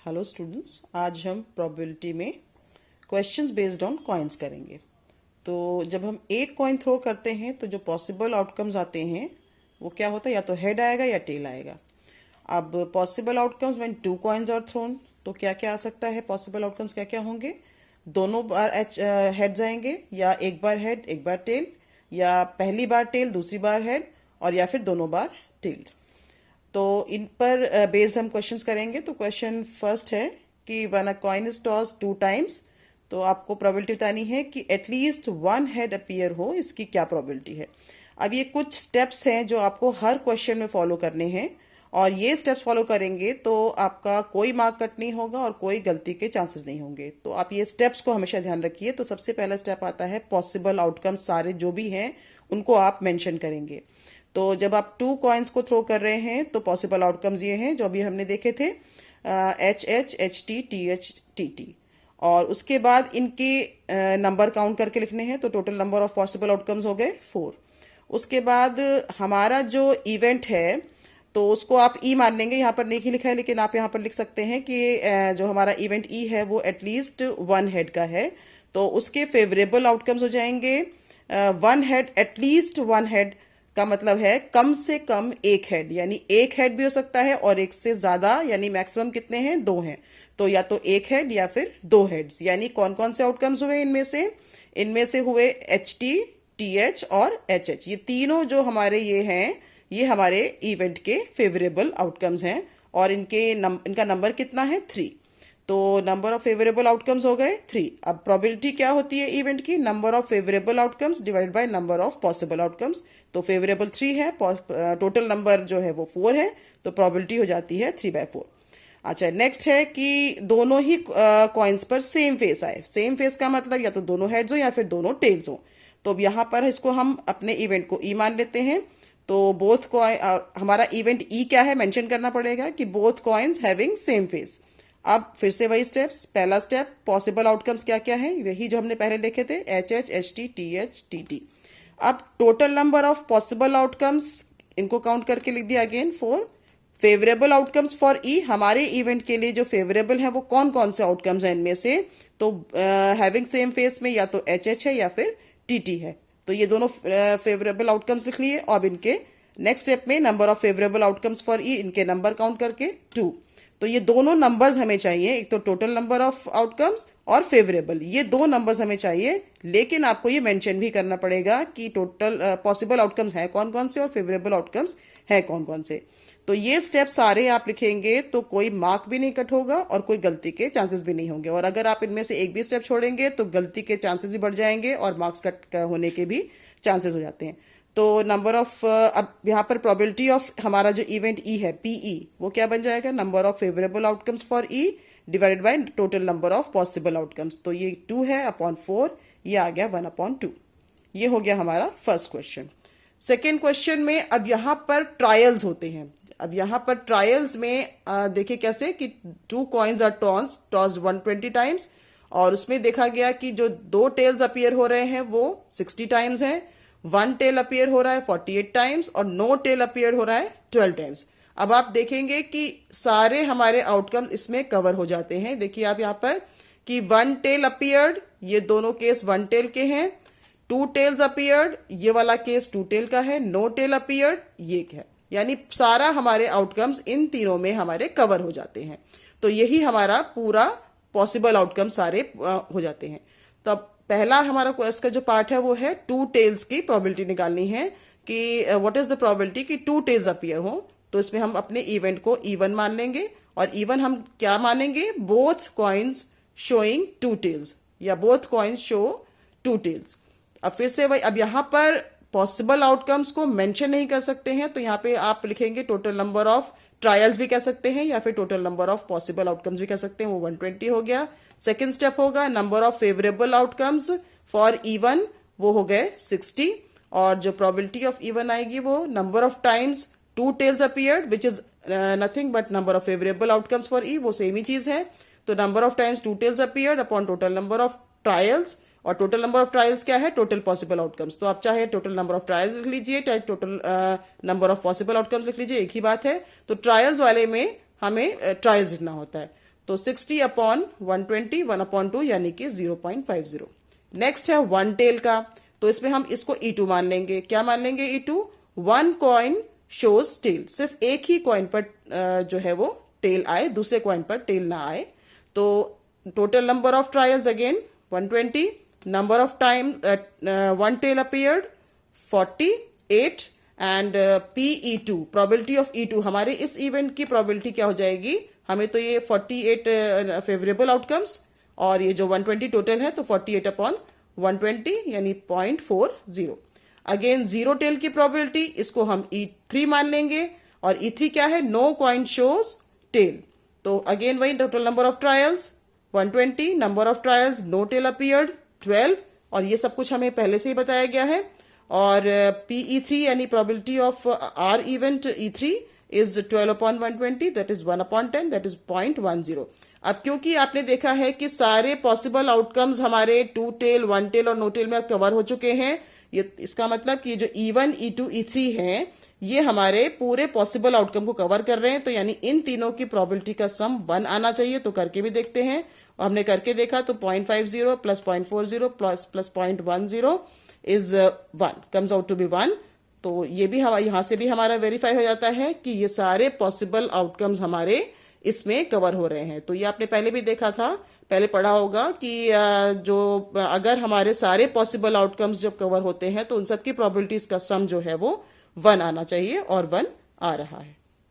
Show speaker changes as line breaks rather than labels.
Hello students, आज हम probability में क्वेश्चंस बेस्ड ऑन कॉइन्स करेंगे। तो जब हम एक कॉइन थ्रो करते हैं तो जो पॉसिबल आउटकम्स आते हैं वो क्या होता है, या तो हेड आएगा या टेल आएगा। अब possible outcomes when two coins are thrown, तो क्या क्या आ सकता है, पॉसिबल आउटकम्स क्या क्या होंगे। दोनों बार हेड्स आएंगे, या एक बार हेड एक बार टेल, या पहली बार टेल दूसरी बार हेड, और या फिर दोनों बार टेल। तो इन पर बेस्ड हम क्वेश्चंस करेंगे। तो क्वेश्चन फर्स्ट है कि one a coin is toss two times, तो आपको प्रोबेबिलिटी बतानी है कि एटलीस्ट वन हेड अपीयर हो, इसकी क्या प्रोबेबिलिटी है। अब ये कुछ स्टेप्स हैं जो आपको हर क्वेश्चन में फॉलो करने हैं, और ये स्टेप्स फॉलो करेंगे तो आपका कोई मार्क कट नहीं होगा और कोई गलती के चांसेस नहीं होंगे। तो आप ये स्टेप्स को हमेशा ध्यान रखिए। तो सबसे पहला स्टेप आता है पॉसिबल आउटकम्स, सारे जो भी हैं उनको आप मेंशन करेंगे। तो जब आप टू कॉइन्स को थ्रो कर रहे हैं तो पॉसिबल आउटकम्स ये हैं जो अभी हमने देखे थे, H H H T T H T T. और उसके बाद इनके नंबर काउंट करके लिखने हैं। तो total number of possible outcomes हो गए 4। उसके बाद हमारा जो इवेंट है तो उसको आप ई मान लेंगे। यहाँ पर नहीं लिखा है लेकिन आप यहाँ पर लिख सकते हैं कि जो हमारा इवेंट ई है वो एटलीस्ट वन हेड का है। तो उसके फेवरेबल आउटकम्स हो जाएंगे one head, at least one head का मतलब है कम से कम एक हेड, यानी एक हेड भी हो सकता है और एक से ज्यादा, यानी मैक्सिमम कितने हैं, 2 हैं। तो या तो एक हेड या फिर 2 हेड्स। यानी कौन कौन से आउटकम्स हुए इनमें से हुए एच टी, टी एच और एच एच। ये तीनों जो हमारे ये हैं, ये हमारे इवेंट के फेवरेबल आउटकम्स हैं। और इनका नंबर कितना है, 3। तो नंबर ऑफ फेवरेबल आउटकम्स हो गए 3। अब प्रोबेबिलिटी क्या होती है इवेंट की, number of favourable outcomes divide by number of possible outcomes. तो फेवरेबल 3 है, टोटल नंबर जो है वो 4 है, तो प्रोबेबिलिटी हो जाती है 3/4। अच्छा, नेक्स्ट है कि दोनों ही कॉइन्स पर सेम फेस आए। सेम फेस का मतलब या तो दोनों हेड्स हो या फिर दोनों टेल्स हो। तो अब यहाँ पर इसको हम अपने इवेंट को ई मान लेते हैं। तो बोथ कॉइन, हमारा इवेंट ई क्या है मेंशन करना पड़ेगा कि both coins having same face. अब फिर से वही स्टेप्स। पहला स्टेप, पॉसिबल आउटकम्स क्या क्या है, वही जो हमने पहले लिखे थे, H H H T T H T T. अब total number of possible outcomes, इनको काउंट करके लिख दिया again 4। Favourable outcomes for E, हमारे इवेंट के लिए जो फेवरेबल है वो कौन कौन से आउटकम्स हैं इनमें से, तो हैविंग सेम फेस में या तो एच एच है या फिर टी टी है। तो ये दोनों फेवरेबल आउटकम्स लिख लिए। अब इनके नेक्स्ट स्टेप में number of favourable outcomes for E, इनके नंबर काउंट करके 2। तो ये दोनों नंबर्स हमें चाहिए, एक तो टोटल नंबर ऑफ आउटकम्स और फेवरेबल, ये 2 नंबर्स हमें चाहिए। लेकिन आपको ये मेंशन भी करना पड़ेगा कि टोटल पॉसिबल आउटकम्स हैं कौन कौन से और फेवरेबल आउटकम्स हैं कौन कौन से। तो ये स्टेप सारे आप लिखेंगे तो कोई मार्क भी नहीं कट होगा और कोई गलती के चांसेस भी नहीं होंगे। और अगर आप इनमें से एक भी स्टेप छोड़ेंगे तो गलती के चांसेस भी बढ़ जाएंगे और मार्क्स कट होने के भी चांसेस हो जाते हैं। तो नंबर ऑफ, अब यहाँ पर प्रोबेबिलिटी ऑफ हमारा जो इवेंट ई है, पीई, वो क्या बन जाएगा, number of favourable outcomes for E divided by total number of possible outcomes. तो ये 2 है अपॉन 4, ये आ गया 1/2। ये हो गया हमारा फर्स्ट क्वेश्चन। सेकेंड क्वेश्चन में अब यहाँ पर ट्रायल्स होते हैं। अब यहाँ पर ट्रायल्स में देखिए कैसे कि 2 कॉइन्स आर टॉस्ड 120 टाइम्स, और उसमें देखा गया कि जो 2 टेल्स अपीयर हो रहे हैं वो 60 टाइम्स हैं, 1 टेल अपीयर हो रहा है 48 टाइम्स, और नो टेल अपीयर हो रहा है 12 टाइम्स। अब आप देखेंगे कि सारे हमारे आउटकम इसमें कवर हो जाते हैं। देखिए आप यहाँ पर कि 1 टेल अपीयर्ड, ये दोनों केस 1 टेल के हैं। 2 टेल्स अपीयर्ड, ये वाला केस 2 टेल का है। नो टेल अपीयर्ड, ये है। यानी सारा हमारे आउटकम्स इन तीनों में हमारे कवर हो जाते हैं। तो यही हमारा पूरा पॉसिबल आउटकम सारे हो जाते हैं। तो अब पहला हमारा इसका जो पार्ट है वो है 2 टेल्स की प्रोबेबिलिटी निकालनी है कि व्हाट इज द प्रोबेबिलिटी कि 2 टेल्स अपीयर हो। तो इसमें हम अपने इवेंट को इवन मान लेंगे, और इवन हम क्या मानेंगे, बोथ कॉइन्स शोइंग 2 टेल्स, या बोथ कॉइन्स शो 2 टेल्स। अब फिर से वही, अब यहाँ पर पॉसिबल आउटकम्स को मेंशन नहीं कर सकते हैं, तो यहाँ पे आप लिखेंगे टोटल नंबर ऑफ ट्रायल्स भी कह सकते हैं या फिर total number of possible outcomes भी कह सकते हैं, वो 120 हो गया। सेकेंड स्टेप होगा number of favourable outcomes for even, वो हो गए 60। और जो प्रोबेबिलिटी ऑफ इवन आएगी वो number of times 2 tails appeared, which is nothing but number of favourable outcomes for E, वो सेम ही चीज है। तो number of times 2 tails appeared upon total number of trials, और टोटल नंबर ऑफ ट्रायल्स क्या है, टोटल पॉसिबल आउटकम्स। तो आप चाहे टोटल नंबर ऑफ ट्रायल्स लिख लीजिए, चाहे total number of possible outcomes लिख लीजिए, एक ही बात है। तो ट्रायल्स वाले में हमें ट्रायल्स लिखना होता है। तो 60 अपॉन 120, 1/2 यानी कि 0.50। नेक्स्ट है वन टेल का, तो इसमें हम इसको E2 मान लेंगे। क्या मान लेंगे E2? One coin shows tell, सिर्फ एक ही कॉइन पर जो है वो टेल आए, दूसरे कॉइन पर टेल ना आए। तो total number of trials again 120, number of time one tail appeared 48, and PE2 probability of E2, हमारे इस इवेंट की प्रोबेबिलिटी क्या हो जाएगी? हमें तो ये 48 फेवरेबल आउटकम्स, और ये जो 120 टोटल है तो 48 अपॉन 120 यानी 0.40। अगेन जीरो टेल की प्रोबेबिलिटी, इसको हम E3 मान लेंगे, और E3 क्या है? No coin shows tail. तो अगेन वही total number of trials 120, number of trials no tail appeared 12, और ये सब कुछ हमें पहले से ही बताया गया है। और PE3 यानी probability of our event E3 is 12 upon 120, that is 1/10, that is 0.10। अब क्योंकि आपने देखा है कि सारे पॉसिबल आउटकम्स हमारे टू टेल, वन टेल और नो टेल में कवर हो चुके हैं, ये इसका मतलब कि जो E1, E2, E3 हैं ये हमारे पूरे पॉसिबल आउटकम को कवर कर रहे हैं। तो यानी इन तीनों की प्रोबेबिलिटी का सम 1 आना चाहिए। तो करके भी देखते हैं, और हमने करके देखा तो 0.50 plus 0.40 plus 0.10 is 1, comes out to be 1। तो ये भी हम यहाँ से भी हमारा वेरीफाई हो जाता है कि ये सारे पॉसिबल आउटकम्स हमारे इसमें कवर हो रहे हैं। तो ये आपने पहले भी देखा था, पहले पढ़ा होगा कि जो अगर हमारे सारे पॉसिबल आउटकम्स जब कवर होते हैं तो उन सब की प्रोबेबिलिटीज का सम जो है वो 1 आना चाहिए, और 1 आ रहा है।